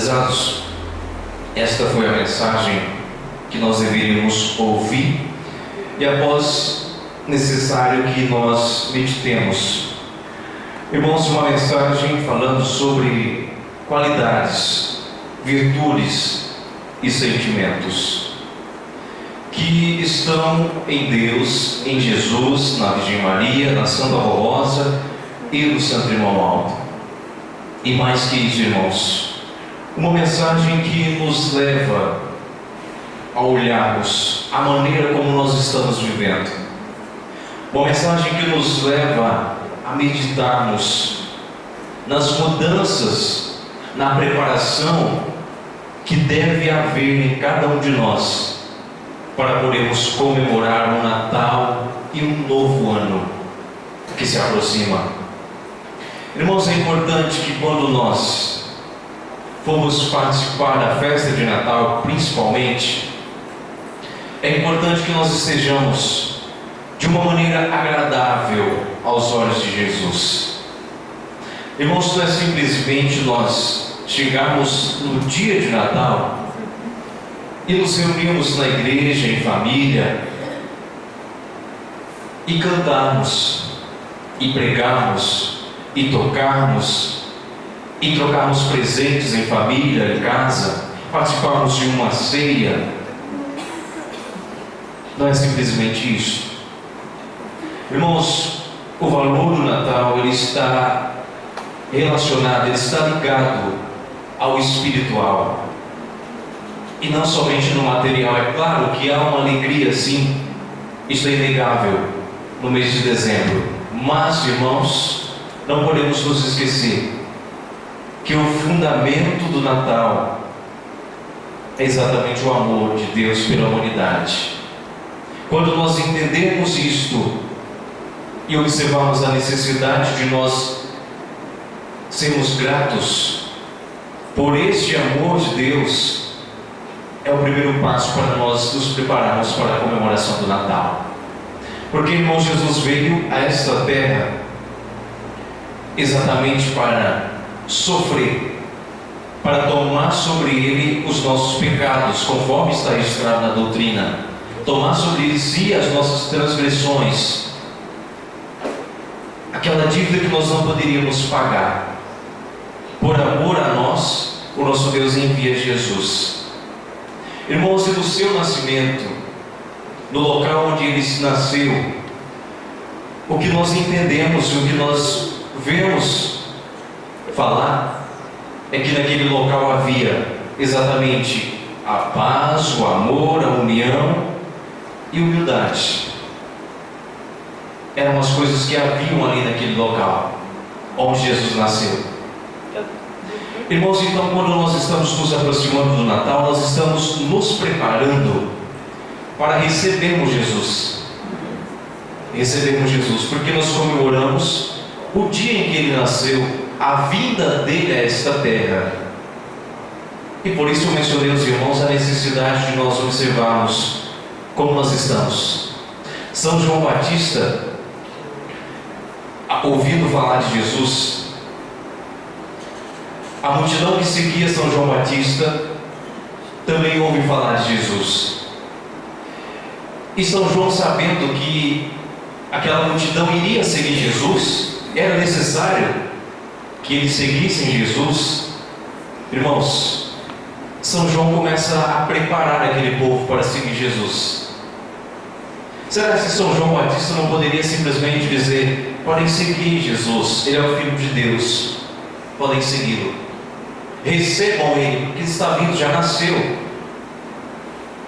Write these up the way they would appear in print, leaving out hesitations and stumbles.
Prezados, esta foi a mensagem que nós deveríamos ouvir, e após necessário que nós meditemos. Irmãos, uma mensagem falando sobre qualidades, virtudes e sentimentos que estão em Deus, em Jesus, na Virgem Maria, na Santa Rosa e no Santo Irmão Alto. E mais que isso, irmãos, uma mensagem que nos leva a olharmos a maneira como nós estamos vivendo, uma mensagem que nos leva a meditarmos nas mudanças, na preparação que deve haver em cada um de nós para podermos comemorar um Natal e um novo ano que se aproxima. Irmãos, é importante que quando nós formos participar da festa de Natal, principalmente, é importante que nós estejamos de uma maneira agradável aos olhos de Jesus. Irmãos, não é simplesmente nós chegarmos no dia de Natal e nos reunirmos na igreja, em família, e cantarmos, e pregarmos, e tocarmos, e trocarmos presentes em família, em casa, participarmos de uma ceia. Não é simplesmente isso. Irmãos, o valor do Natal, ele está relacionado, ele está ligado ao espiritual, e não somente no material. É claro que há uma alegria, sim, isso é inegável, no mês de dezembro. Mas, irmãos, não podemos nos esquecer que o fundamento do Natal é exatamente o amor de Deus pela humanidade. Quando nós entendemos isto e observarmos a necessidade de nós sermos gratos por este amor de Deus, é o primeiro passo para nós nos prepararmos para a comemoração do Natal. Porque, irmão, Jesus veio a esta terra exatamente para sofrer, para tomar sobre ele os nossos pecados, conforme está registrado na doutrina, tomar sobre si as nossas transgressões, aquela dívida que nós não poderíamos pagar. Por amor a nós, o nosso Deus envia Jesus. Irmãos, e no seu nascimento, no local onde ele nasceu, o que nós entendemos e o que nós vemos falar é que naquele local havia exatamente a paz, o amor, a união e humildade. Eram as coisas que haviam ali naquele local onde Jesus nasceu. Irmãos, então, quando nós estamos nos aproximando do Natal, nós estamos nos preparando para recebermos Jesus. Recebermos Jesus, porque nós comemoramos o dia em que ele nasceu, a vinda dele a esta terra. E por isso eu mencionei aos irmãos a necessidade de nós observarmos como nós estamos. São João Batista, ouvindo falar de Jesus, a multidão que seguia São João Batista também ouve falar de Jesus. E São João, sabendo que aquela multidão iria seguir Jesus, era necessário que eles seguissem Jesus. Irmãos, São João começa a preparar aquele povo para seguir Jesus. Será que São João Batista não poderia simplesmente dizer: podem seguir Jesus, ele é o Filho de Deus, podem segui-lo, recebam ele, porque ele está vindo, já nasceu,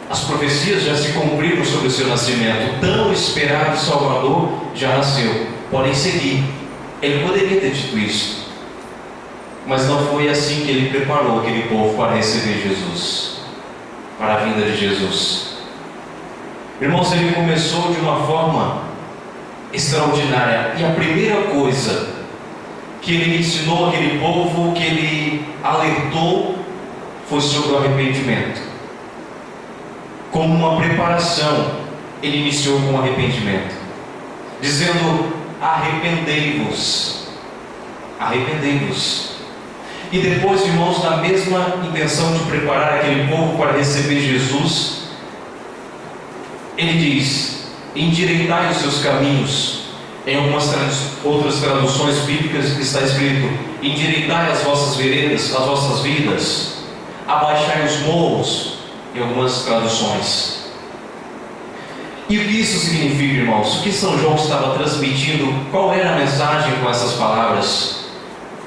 as profecias já se cumpriram sobre o seu nascimento, o tão esperado Salvador já nasceu, podem seguir. Ele poderia ter dito isso, mas não foi assim que ele preparou aquele povo para receber Jesus, para a vinda de Jesus. Irmãos, ele começou de uma forma extraordinária, e a primeira coisa que ele ensinou aquele povo, que ele alertou, foi sobre o arrependimento. Como uma preparação, ele iniciou com o arrependimento, dizendo: arrependei-vos, arrependei-vos. E depois, irmãos, na mesma intenção de preparar aquele povo para receber Jesus, ele diz: endireitai os seus caminhos. Em algumas outras traduções bíblicas está escrito: endireitai as vossas veredas, as vossas vidas, abaixai os morros, em algumas traduções. E o que isso significa, irmãos? O que São João estava transmitindo? Qual era a mensagem com essas palavras?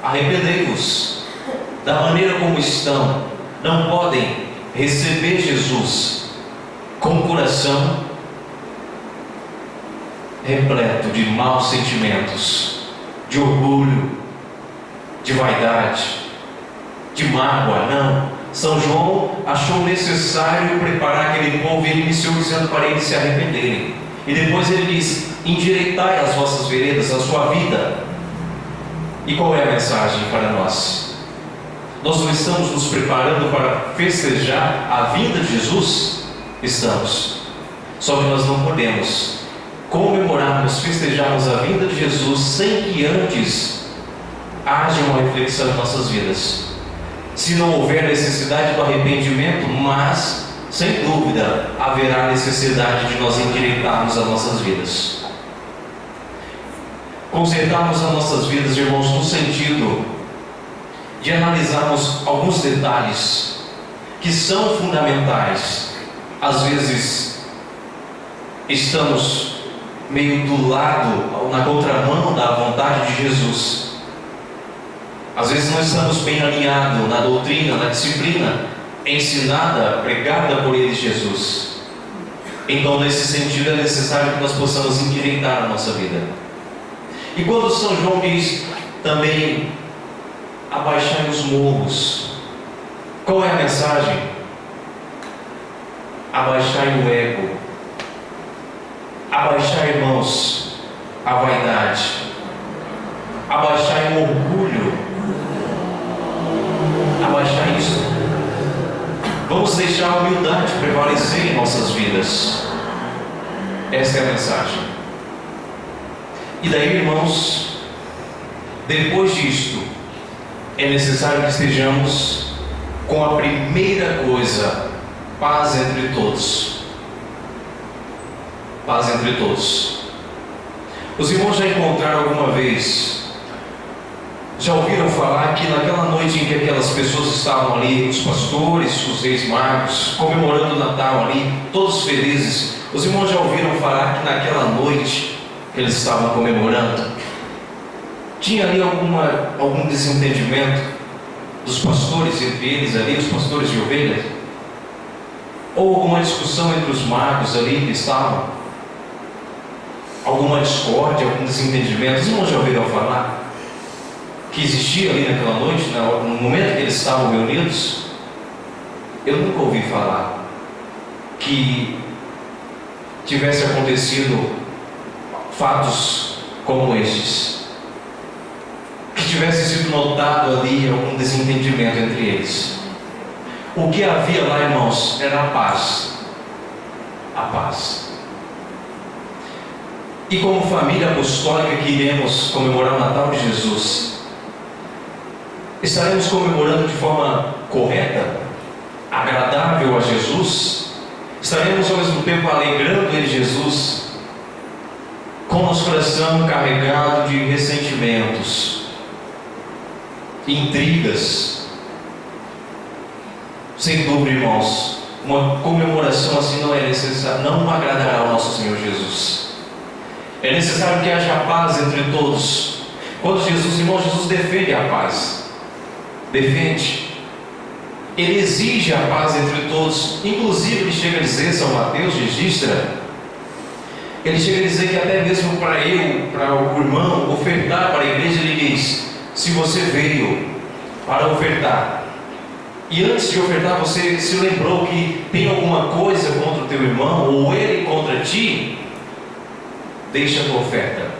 Arrependei-vos da maneira como estão. Não podem receber Jesus com o coração repleto de maus sentimentos, de orgulho, de vaidade, de mágoa. Não. São João achou necessário preparar aquele povo e ele iniciou dizendo para eles se arrependerem. E depois ele diz: endireitai as vossas veredas, a sua vida. E qual é a mensagem para nós? Nós não estamos nos preparando para festejar a vinda de Jesus? Estamos. Só que nós não podemos comemorarmos, festejarmos a vinda de Jesus sem que antes haja uma reflexão em nossas vidas. Se não houver necessidade do arrependimento, mas, sem dúvida, haverá necessidade de nós endireitarmos as nossas vidas. Consertarmos as nossas vidas, irmãos, no sentido de analisarmos alguns detalhes que são fundamentais. Às vezes, estamos meio do lado, na contramão da vontade de Jesus. Às vezes não estamos bem alinhados na doutrina, na disciplina ensinada, pregada por ele, Jesus. Então, nesse sentido, é necessário que nós possamos endireitar a nossa vida. E quando São João diz também: abaixai os morros, qual é a mensagem? Abaixai o ego, abaixai, irmãos, a vaidade, abaixai o orgulho, abaixar isso. Vamos deixar a humildade prevalecer em nossas vidas. Esta é a mensagem. E daí, irmãos, depois disto, é necessário que estejamos com a primeira coisa: paz entre todos. Paz entre todos. Os irmãos já encontraram alguma vez, já ouviram falar que naquela noite em que aquelas pessoas estavam ali, os pastores, os reis magos, comemorando o Natal ali, todos felizes, os irmãos já ouviram falar que naquela noite que eles estavam comemorando, tinha ali algum desentendimento dos pastores entre eles ali, os pastores de ovelhas? Ou alguma discussão entre os magos ali que estavam? Alguma discórdia, algum desentendimento? Os irmãos já ouviram falar que existia ali naquela noite, no momento que eles estavam reunidos? Eu nunca ouvi falar que tivesse acontecido fatos como estes, que tivesse sido notado ali algum desentendimento entre eles. O que havia lá, irmãos, era a paz. A paz. E como família apostólica que iremos comemorar o Natal de Jesus, estaremos comemorando de forma correta, agradável a Jesus? Estaremos ao mesmo tempo alegrando ele, Jesus, com o nosso coração carregado de ressentimentos, intrigas? Sem dúvida, irmãos, uma comemoração assim não é necessária, não agradará ao nosso Senhor Jesus. É necessário que haja paz entre todos. Quando Jesus, irmão, Jesus defende a paz, defende, ele exige a paz entre todos. Inclusive ele chega a dizer, São Mateus registra, ele chega a dizer que até mesmo para o irmão ofertar para a igreja, ele diz: se você veio para ofertar e antes de ofertar você se lembrou que tem alguma coisa contra o teu irmão, ou ele contra ti, deixa a tua oferta,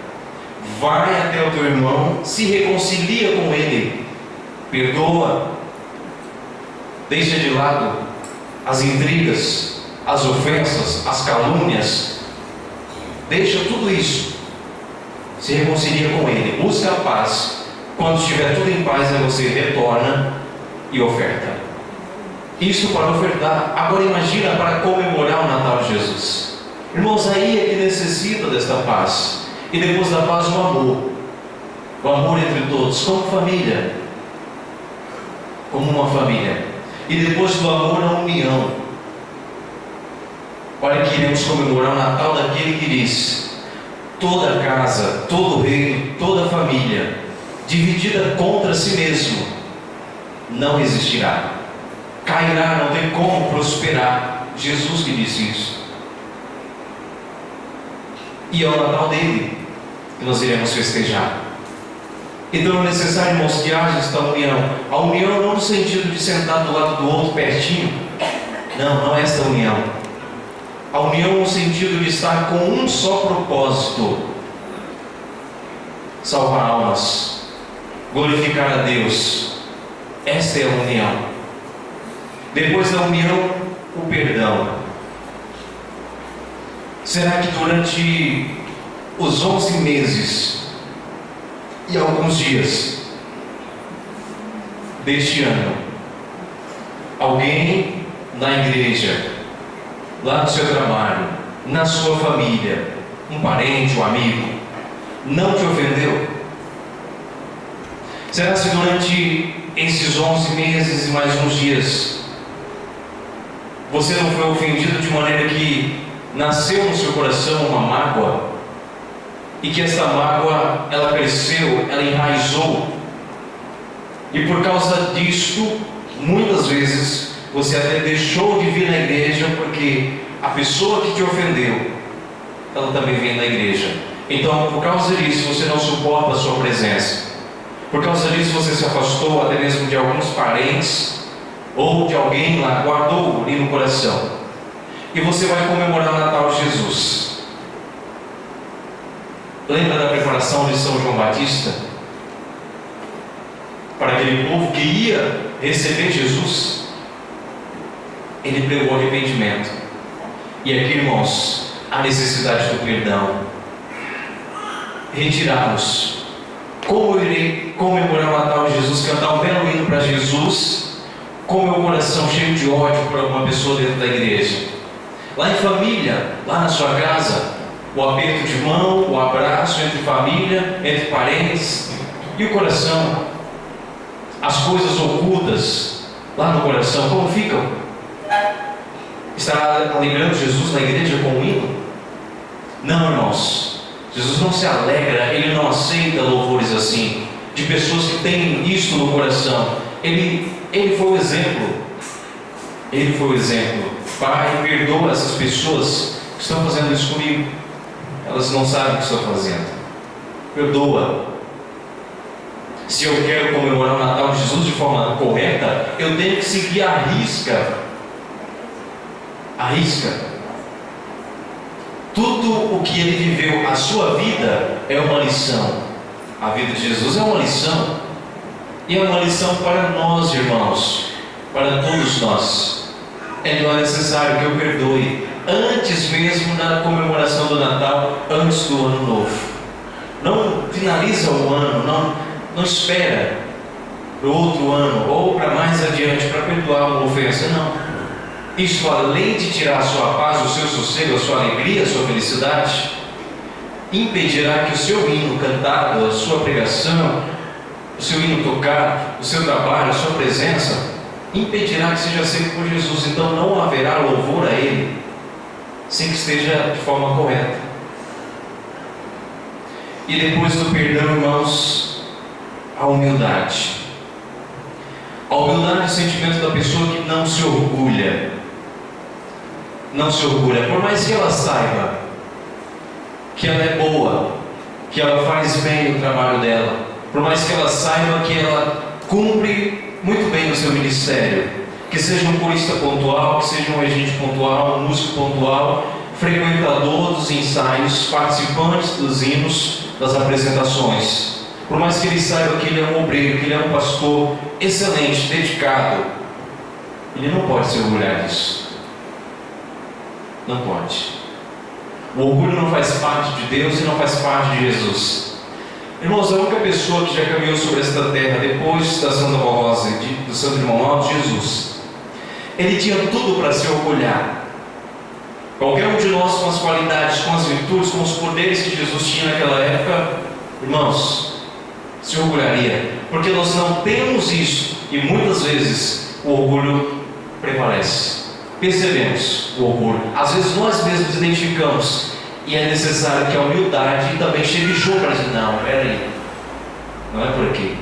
vai até o teu irmão, se reconcilia com ele, perdoa, deixa de lado as intrigas, as ofensas, as calúnias, deixa tudo isso, se reconcilia com ele, busca a paz, Quando estiver tudo em paz, aí você retorna e oferta. Isso para ofertar. Agora imagina para comemorar o Natal de Jesus. Irmãos, aí é que necessita desta paz. E depois da paz, o amor. O amor entre todos, como família. Como uma família. E depois do amor, a união. Olha que iremos comemorar o Natal daquele que diz: toda casa, todo reino, toda família, dividida contra si mesmo, não resistirá. Cairá, não tem como prosperar. Jesus que disse isso. E é o Natal dele que nós iremos festejar. Então é necessário, irmãos, que haja esta união. A união não no sentido de sentar do lado do outro pertinho. Não é esta união. A união no sentido de estar com um só propósito: salvar almas, glorificar a Deus. Esta é a união. Depois da união, o perdão. Será que durante os 11 meses e alguns dias deste ano, alguém na igreja, lá no seu trabalho, na sua família, um parente, um amigo, não te ofendeu? Será que durante esses 11 meses e mais uns dias você não foi ofendido de maneira que nasceu no seu coração uma mágoa, e que essa mágoa, ela cresceu, ela enraizou, e por causa disto, muitas vezes, você até deixou de vir na igreja, porque a pessoa que te ofendeu, ela também vem na igreja. Então, por causa disso, você não suporta a sua presença. Por causa disso, você se afastou até mesmo de alguns parentes, ou de alguém lá, guardou ali no coração. E você vai comemorar o Natal de Jesus. Lembra da preparação de São João Batista? Para aquele povo que ia receber Jesus, ele pregou arrependimento. E aqui, irmãos, a necessidade do perdão. Retirarmos. Como eu irei comemorar o Natal de Jesus, cantar um belo hino para Jesus, com meu coração cheio de ódio para uma pessoa dentro da igreja? Lá em família, lá na sua casa, o aperto de mão, o abraço entre família, entre parentes, e o coração, as coisas ocultas lá no coração, como ficam? Estará alegrando Jesus na igreja com o hino? Não, irmãos. Jesus não se alegra, Ele não aceita louvores assim, de pessoas que têm isto no coração. Ele foi o exemplo. Ele foi o exemplo. Pai, perdoa essas pessoas que estão fazendo isso comigo. Elas não sabem o que estão fazendo. Perdoa. Se eu quero comemorar o Natal de Jesus de forma correta, eu tenho que seguir a risca. A risca. Tudo o que ele viveu, a sua vida, é uma lição. A vida de Jesus é uma lição. E é uma lição para nós, irmãos. Para todos nós. Não é necessário que eu perdoe antes mesmo da comemoração do Natal, antes do Ano Novo. Não finaliza o ano, não espera para o outro ano ou para mais adiante para perdoar uma ofensa, não. Isso, além de tirar a sua paz, o seu sossego, a sua alegria, a sua felicidade, impedirá que o seu hino cantado, a sua pregação, o seu hino tocado, o seu trabalho, a sua presença, impedirá que seja aceito por Jesus. Então não haverá louvor a Ele sem que esteja de forma correta. E depois do perdão, irmãos, a humildade. A humildade é o sentimento da pessoa que não se orgulha. Não se orgulha, por mais que ela saiba que ela é boa, que ela faz bem o trabalho dela, por mais que ela saiba que ela cumpre muito bem o seu ministério, que seja um corista pontual, que seja um regente pontual, um músico pontual, frequentador dos ensaios, participante dos hinos, das apresentações, por mais que ele saiba que ele é um obreiro, que ele é um pastor excelente, dedicado, ele não pode se orgulhar disso. Não pode. O orgulho não faz parte de Deus e não faz parte de Jesus. Irmãos, a única pessoa que já caminhou sobre esta terra depois da Santa Rosa e do Santo Irmão Alto, Jesus, ele tinha tudo para se orgulhar. Qualquer um de nós, com as qualidades, com as virtudes, com os poderes que Jesus tinha naquela época, irmãos, se orgulharia, porque nós não temos isso, e muitas vezes o orgulho prevalece. Percebemos o orgulho, às vezes nós mesmos identificamos, e é necessário que a humildade também chegue junto para dizer: não, peraí, não é por aqui,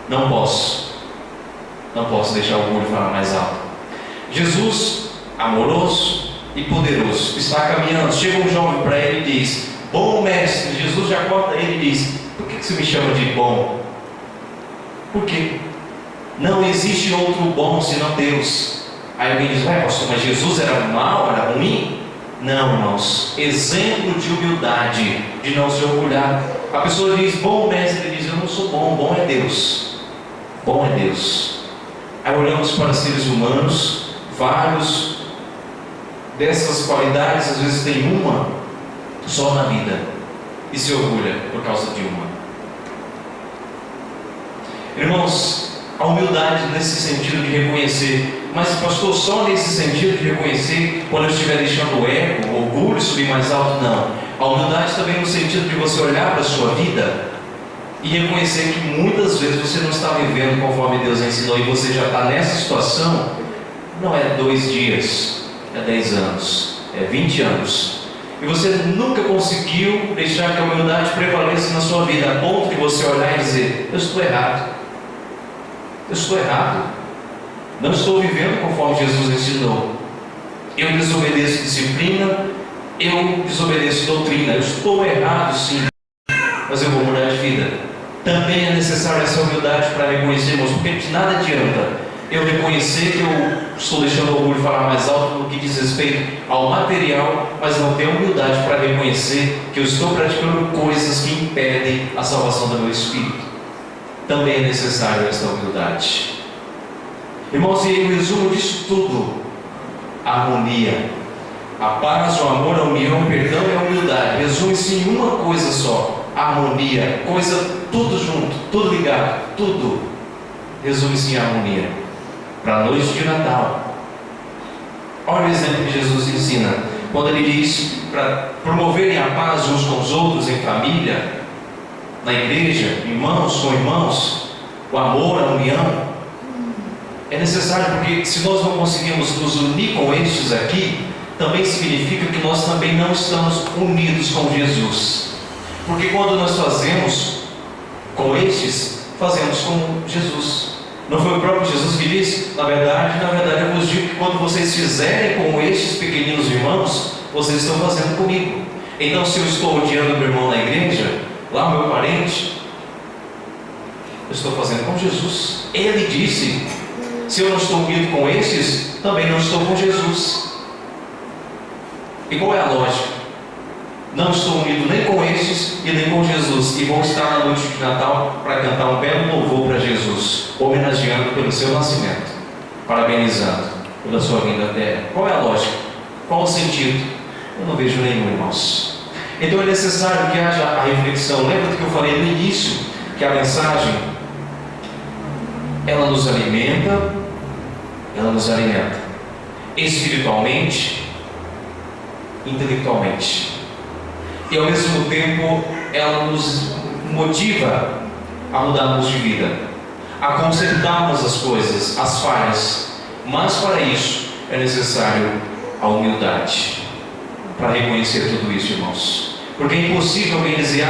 não posso deixar o orgulho falar mais alto. Jesus, amoroso e poderoso, está caminhando, chega um jovem para ele e diz: bom mestre. Jesus já corta ele e diz: por que você me chama de bom? Por quê? Não existe outro bom senão Deus. Aí alguém diz: vai, pastor, mas Jesus era mau, era ruim? Não, irmãos, exemplo de humildade, de não se orgulhar. A pessoa diz: bom mestre, ele diz: eu não sou bom, bom é Deus. Bom é Deus. Aí olhamos para seres humanos, vários dessas qualidades, às vezes tem uma só na vida e se orgulha por causa de uma. Irmãos, a humildade nesse sentido de reconhecer. Mas pastor, só nesse sentido de reconhecer quando eu estiver deixando o ego, o orgulho subir mais alto? Não. A humildade também no sentido de você olhar para a sua vida e reconhecer que muitas vezes você não está vivendo conforme Deus ensinou, e você já está nessa situação. Não é 2 dias, é 10 anos, é 20 anos, e você nunca conseguiu deixar que a humildade prevaleça na sua vida, a ponto de você olhar e dizer: eu estou errado, não estou vivendo conforme Jesus ensinou, eu desobedeço disciplina, eu desobedeço doutrina, eu estou errado sim, mas eu vou mudar de vida. Também é necessária essa humildade para reconhecermos, porque de nada adianta eu reconhecer que eu estou deixando o orgulho falar mais alto no que diz respeito ao material, mas não ter humildade para reconhecer que eu estou praticando coisas que impedem a salvação do meu espírito. Também é necessário essa humildade. Irmãos, e aí o resumo disso tudo: a harmonia, a paz, o amor, a união, o perdão e a humildade. Resume-se em uma coisa só: a harmonia. Coisa tudo junto, tudo ligado, tudo resume-se em harmonia. Para a noite de Natal, olha o exemplo que Jesus ensina, quando ele diz para promoverem a paz uns com os outros, em família, na igreja, irmãos com irmãos, o amor, a união. É necessário, porque se nós não conseguimos nos unir com estes aqui, também significa que nós também não estamos unidos com Jesus. Porque quando nós fazemos com estes, fazemos com Jesus. Não foi o próprio Jesus que disse: na verdade eu vos digo que quando vocês fizerem com estes pequeninos irmãos, vocês estão fazendo comigo. Então, se eu estou odiando meu irmão na igreja, lá o meu parente, eu estou fazendo com Jesus. Ele disse: se eu não estou unido com estes, também não estou com Jesus. E qual é a lógica? Não estou unido nem com estes e nem com Jesus, e vou estar na noite de Natal para cantar um belo louvor para Jesus, homenageando pelo seu nascimento, parabenizando pela sua vinda à terra. Qual é a lógica? Qual o sentido? Eu não vejo nenhum, irmãos. Então é necessário que haja a reflexão. Lembra do que eu falei no início, que a mensagem, ela nos alimenta espiritualmente, intelectualmente, e ao mesmo tempo ela nos motiva a mudarmos de vida, a consertarmos as coisas, as falhas. Mas para isso é necessário a humildade, para reconhecer tudo isso, irmãos. Porque é impossível alguém dizer: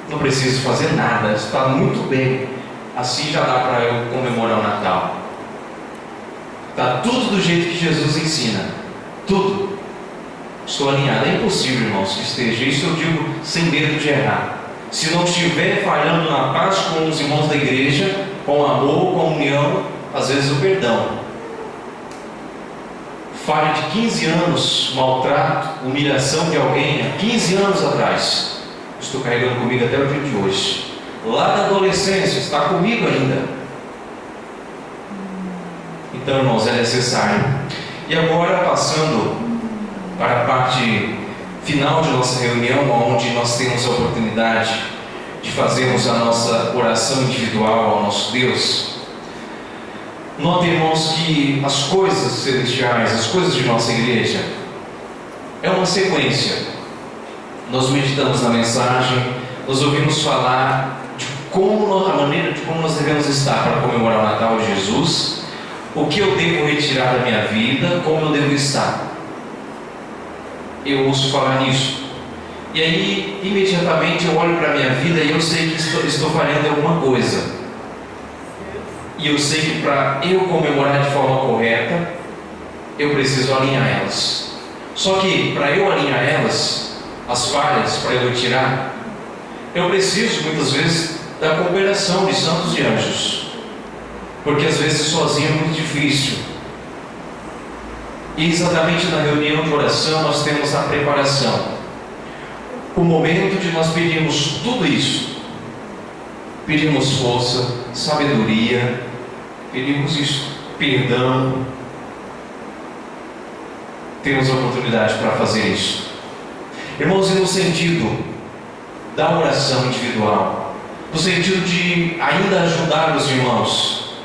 não preciso fazer nada, está muito bem, assim já dá para eu comemorar o Natal. Está tudo do jeito que Jesus ensina, tudo. Estou alinhado. É impossível, irmãos, que esteja. Isso eu digo sem medo de errar. Se não estiver falhando na paz com os irmãos da igreja, com o amor, com a união, às vezes o perdão. Falha de 15 anos, maltrato, humilhação de alguém há 15 anos atrás, estou carregando comigo até o dia de hoje. Lá na adolescência, está comigo ainda. Então, irmãos, é necessário. E agora, passando para a parte final de nossa reunião, onde nós temos a oportunidade de fazermos a nossa oração individual ao nosso Deus, notem, irmãos, que as coisas celestiais, as coisas de nossa igreja, é uma sequência. Nós meditamos na mensagem, nós ouvimos falar de como, a maneira de como nós devemos estar para comemorar o Natal de Jesus, o que eu devo retirar da minha vida, como eu devo estar. Eu ouço falar nisso. E aí, imediatamente eu olho para a minha vida e eu sei que estou falhando em alguma coisa. E eu sei que para eu comemorar de forma correta, eu preciso alinhar elas. Só que para eu alinhar elas, as falhas, para eu retirar, eu preciso muitas vezes da cooperação de santos e anjos. Porque às vezes sozinho é muito difícil. E exatamente na reunião de oração nós temos a preparação. O momento de nós pedirmos tudo isso. Pedimos força, sabedoria, pedimos isso, perdão. Temos a oportunidade para fazer isso. Irmãos, e no sentido da oração individual, no sentido de ainda ajudar os irmãos,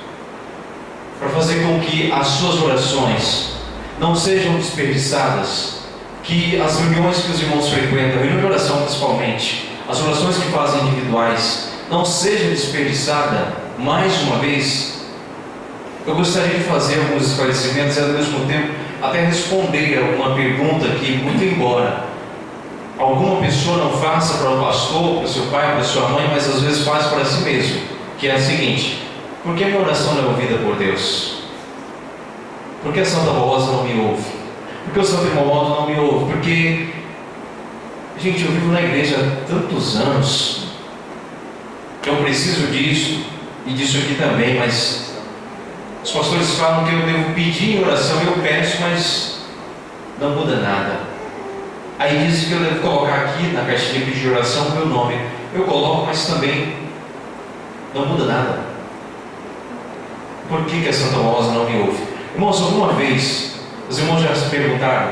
para fazer com que as suas orações não sejam desperdiçadas, que as reuniões que os irmãos frequentam, a reunião de oração principalmente, as orações que fazem individuais, não sejam desperdiçadas. Mais uma vez, eu gostaria de fazer alguns esclarecimentos e ao mesmo tempo até responder a uma pergunta que, muito embora alguma pessoa não faça para o pastor, para o seu pai, para a sua mãe, mas às vezes faz para si mesmo, que é a seguinte: por que a minha oração não é ouvida por Deus? Por que a Santa Rosa não me ouve? Por que o Santo Irmão não me ouve? Porque, gente, eu vivo na igreja há tantos anos, eu preciso disso e disso aqui também, mas os pastores falam que eu devo pedir em oração, eu peço, mas não muda nada. Aí dizem que eu devo colocar aqui na caixinha de oração o meu nome. Eu coloco, mas também não muda nada. Por que a Santa Rosa não me ouve? Irmãos, alguma vez os irmãos já se perguntaram,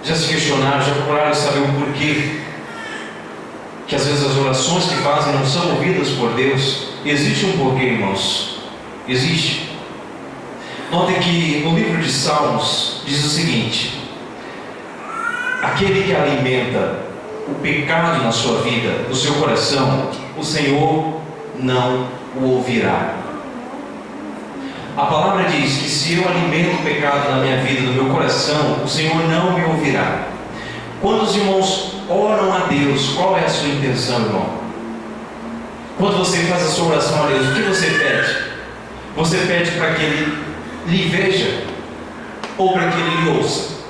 já se questionaram, já procuraram saber o porquê que às vezes as orações que fazem não são ouvidas por Deus? Existe um porquê, irmãos. Existe. Notem que no livro de Salmos diz o seguinte: aquele que alimenta o pecado na sua vida, no seu coração, o Senhor não o ouvirá. A palavra diz que se eu alimento o pecado na minha vida, no meu coração, o Senhor não me ouvirá. Quando os irmãos oram a Deus, qual é a sua intenção, irmão? Quando você faz a sua oração a Deus, o que você pede? Você pede para que Ele lhe veja ou para que Ele lhe ouça?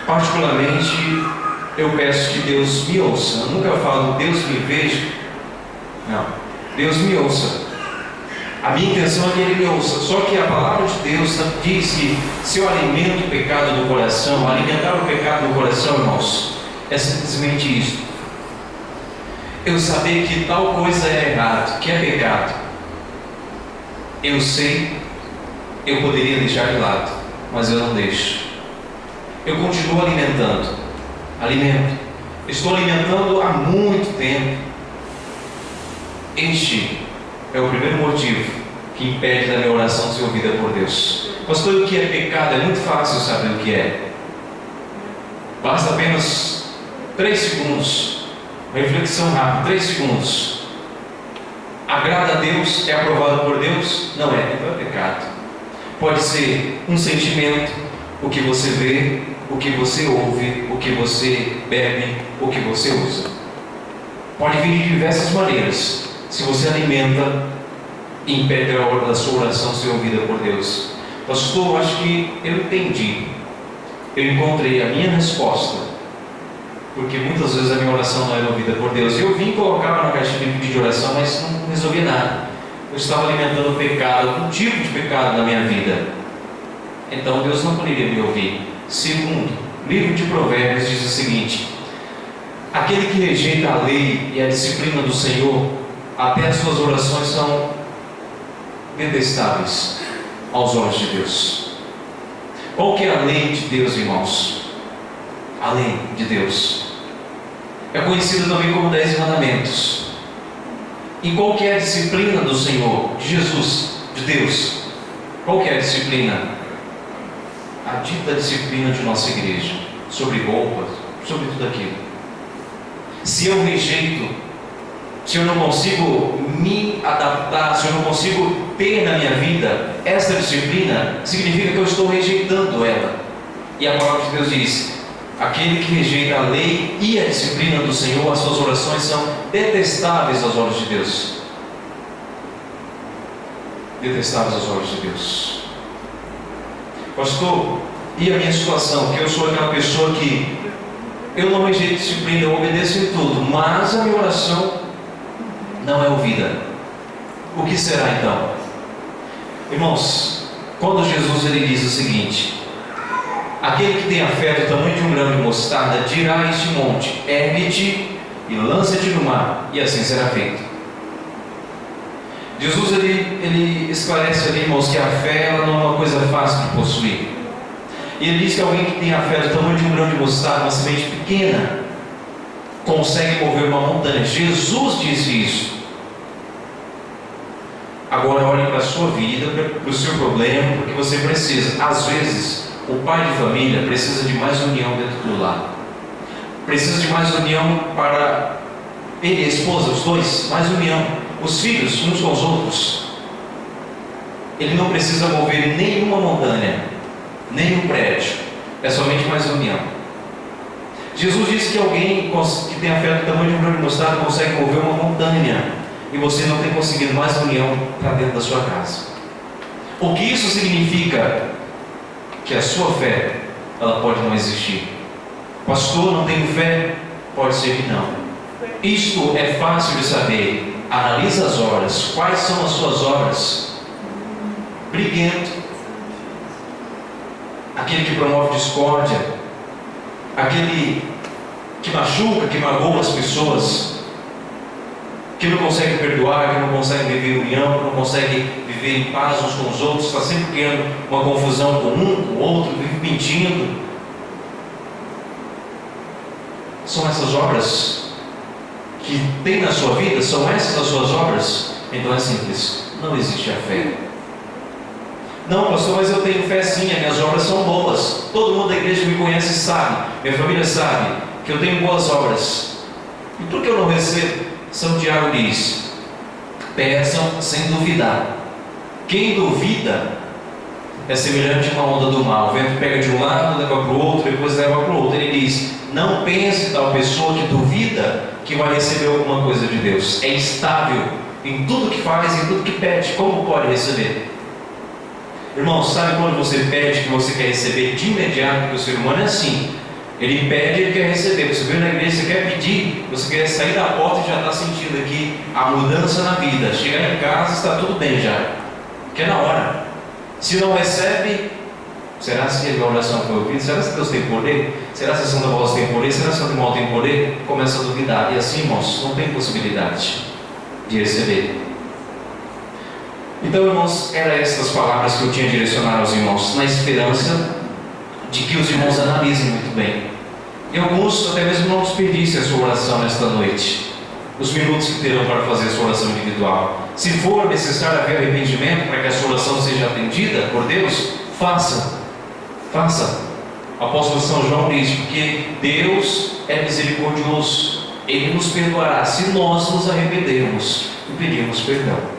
Particularmente, eu peço que Deus me ouça. Eu nunca falo Deus me veja. Não, Deus me ouça. A minha intenção é que Ele me ouça. Só que a palavra de Deus diz que se eu alimento o pecado no coração, alimentar o pecado no coração, irmãos, é simplesmente isso: eu saber que tal coisa é errado, que é pecado. Eu sei, eu poderia deixar de lado, mas eu não deixo. Eu continuo alimentando. Alimento. Estou alimentando há muito tempo. Este é o primeiro motivo que impede da minha oração ser ouvida por Deus. Pastor, o que é pecado? É muito fácil saber o que é. Basta apenas 3 segundos. Uma reflexão rápida, 3 segundos. Agrada a Deus? É aprovado por Deus? Não é, então é pecado. Pode ser um sentimento, o que você vê, o que você ouve, o que você bebe, o que você usa. Pode vir de diversas maneiras. Se você alimenta, impede a hora da sua oração ser ouvida por Deus. Pastor, acho que eu entendi. Eu encontrei a minha resposta. Porque muitas vezes a minha oração não era ouvida por Deus. Eu vim colocar na caixinha de oração, mas não resolvi nada. Eu estava alimentando o pecado, algum tipo de pecado na minha vida. Então Deus não poderia me ouvir. Segundo, o livro de Provérbios diz o seguinte: aquele que rejeita a lei e a disciplina do Senhor, até as suas orações são detestáveis aos olhos de Deus. Qual que é a lei de Deus, irmãos? além de Deus. É conhecido também como 10 mandamentos. Em qualquer disciplina do Senhor, de Jesus, de Deus, qualquer disciplina, a dita disciplina de nossa igreja, sobre roupas, sobre tudo aquilo. Se eu rejeito, se eu não consigo me adaptar, se eu não consigo ter na minha vida essa disciplina, significa que eu estou rejeitando ela. E a palavra de Deus diz: aquele que rejeita a lei e a disciplina do Senhor, as suas orações são detestáveis aos olhos de Deus. Detestáveis aos olhos de Deus. Pastor, e a minha situação? Que eu sou aquela pessoa que eu não rejeito disciplina, eu obedeço em tudo, mas a minha oração não é ouvida. O que será então? Irmãos, quando Jesus ele diz o seguinte: aquele que tem a fé do tamanho de um grão de mostarda dirá a este monte: ergue-te e lança-te no mar, e assim será feito. Jesus ele esclarece ali, irmãos, que a fé ela não é uma coisa fácil de possuir. E ele diz que alguém que tem a fé do tamanho de um grão de mostarda, uma semente pequena, consegue mover uma montanha. Jesus disse isso. Agora olhe para a sua vida, para o seu problema, porque você precisa. Às vezes, o pai de família precisa de mais união dentro do lar. Precisa de mais união para ele e a esposa, os dois, mais união. Os filhos, uns com os outros. Ele não precisa mover nenhuma montanha, nenhum prédio. É somente mais união. Jesus disse que alguém que tem a fé do tamanho de um grão de mostarda consegue mover uma montanha. E você não tem conseguido mais união para dentro da sua casa. O que isso significa? Que a sua fé, ela pode não existir. Pastor, não tenho fé? Pode ser que não. Isto é fácil de saber. Analisa as obras. Quais são as suas obras? Briguento, aquele que promove discórdia, aquele que machuca, que magoa as pessoas, que não consegue perdoar, que não consegue viver união, que não consegue viver em paz uns com os outros, está sempre criando uma confusão com um, com o outro, vive mentindo. São essas obras que tem na sua vida? São essas as suas obras? Então é simples, não existe a fé. Não, pastor, mas eu tenho fé sim, as minhas obras são boas. Todo mundo da igreja me conhece e sabe, minha família sabe que eu tenho boas obras. E por que eu não recebo? São Tiago diz: peçam sem duvidar. Quem duvida é semelhante a uma onda do mar. O vento pega de um lado, leva para o outro, depois leva para o outro. Ele diz: não pense tal pessoa que duvida que vai receber alguma coisa de Deus. É estável em tudo que faz, em tudo que pede. Como pode receber? Irmão, sabe quando você pede que você quer receber de imediato? Porque o ser humano é assim. Ele pede, ele quer receber. Você veio na igreja, você quer pedir, você quer sair da porta e já está sentindo aqui a mudança na vida. Chegar em casa, está tudo bem já. Que é na hora. Se não recebe, será que a oração foi ouvida? Será que Deus tem poder? Será que a Santa Voz tem poder? Será que a Santa Irmão tem poder? Começa a duvidar. E assim, irmãos, não tem possibilidade de receber. Então, irmãos, eram essas palavras que eu tinha direcionado aos irmãos, na esperança de que os irmãos analisem muito bem. E alguns até mesmo não desperdicem a sua oração nesta noite, os minutos que terão para fazer a sua oração individual. Se for necessário haver arrependimento para que a sua oração seja atendida por Deus, faça. O apóstolo São João diz: porque Deus é misericordioso, Ele nos perdoará se nós nos arrependermos e pedirmos perdão.